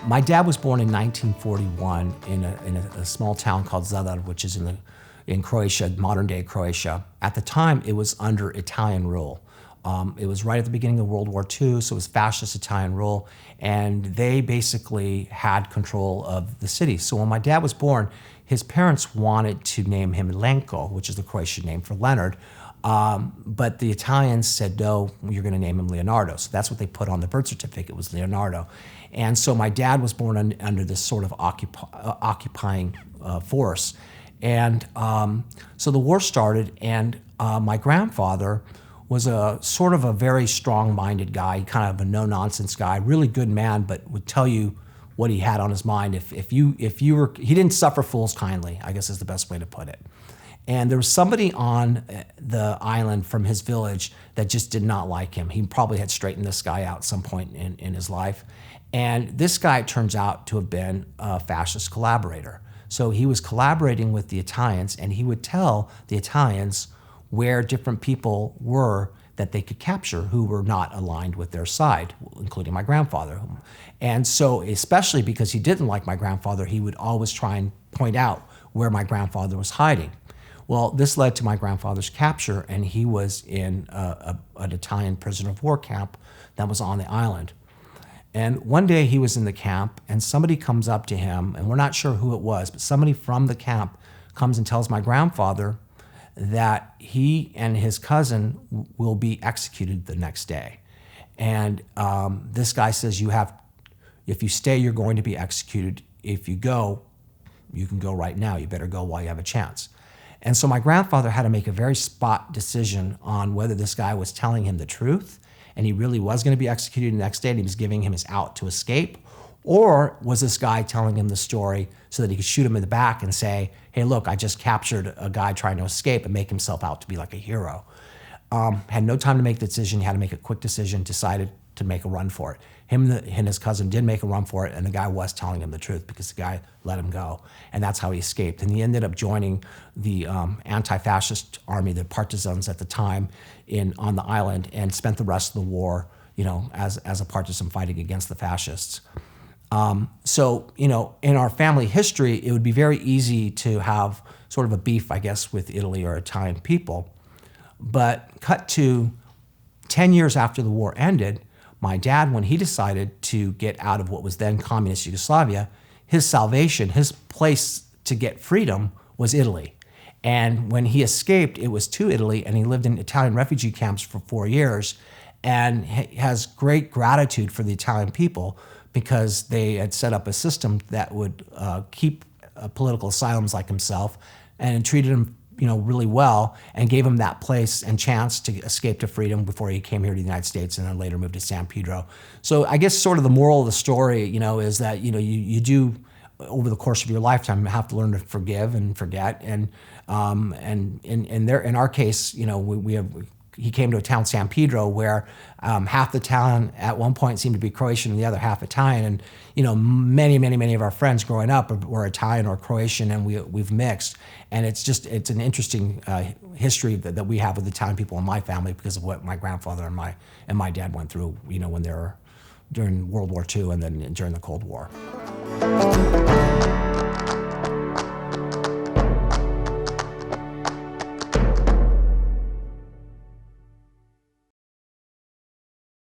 My dad was born in 1941 in a small town called Zadar, which is in Croatia, modern-day Croatia. At the time, it was under Italian rule. It was right at the beginning of World War II, so it was fascist Italian rule, and they basically had control of the city. So when my dad was born, his parents wanted to name him Lenko, which is the Croatian name for Leonard, but the Italians said, no, you're going to name him Leonardo. So that's what they put on the birth certificate, was Leonardo. And so my dad was born under this sort of occupying force. And so the war started, and my grandfather was a sort of a very strong-minded guy, kind of a no-nonsense guy, really good man, but would tell you what he had on his mind. If you were, he didn't suffer fools kindly, I guess is the best way to put it. And there was somebody on the island from his village that just did not like him. He probably had straightened this guy out at some point in his life. And this guy turns out to have been a fascist collaborator. So he was collaborating with the Italians, and he would tell the Italians where different people were that they could capture who were not aligned with their side, including my grandfather. And so, especially because he didn't like my grandfather, he would always try and point out where my grandfather was hiding. Well, this led to my grandfather's capture, and he was in an Italian prisoner of war camp that was on the island. And one day he was in the camp, and somebody comes up to him, and we're not sure who it was, but somebody from the camp comes and tells my grandfather that he and his cousin will be executed the next day. And this guy says, if you stay, you're going to be executed. If you go, you can go right now. You better go while you have a chance. And so my grandfather had to make a very spot decision on whether this guy was telling him the truth and he really was going to be executed the next day and he was giving him his out to escape, or was this guy telling him the story so that he could shoot him in the back and say, hey, look, I just captured a guy trying to escape, and make himself out to be like a hero. Had no time to make the decision. He had to make a quick decision, decided to make a run for it. Him and his cousin did make a run for it, and the guy was telling him the truth because the guy let him go, and that's how he escaped. And he ended up joining the anti-fascist army, the partisans at the time, on the island, and spent the rest of the war, as a partisan fighting against the fascists. So, in our family history, it would be very easy to have sort of a beef, I guess, with Italy or Italian people. But cut to 10 years after the war ended, my dad, when he decided to get out of what was then Communist Yugoslavia, his salvation, his place to get freedom was Italy. And when he escaped, it was to Italy, and he lived in Italian refugee camps for 4 years, and has great gratitude for the Italian people because they had set up a system that would keep political asylums like himself and treated him really well, and gave him that place and chance to escape to freedom before he came here to the United States and then later moved to San Pedro. So I guess sort of the moral of the story, is that, you do, over the course of your lifetime, have to learn to forgive and forget. And in our case, he came to a town, San Pedro, where half the town at one point seemed to be Croatian and the other half Italian. And many of our friends growing up were Italian or Croatian, and we've mixed. And it's an interesting history that we have with Italian people in my family because of what my grandfather and my dad went through, when they were during World War II and then during the Cold War.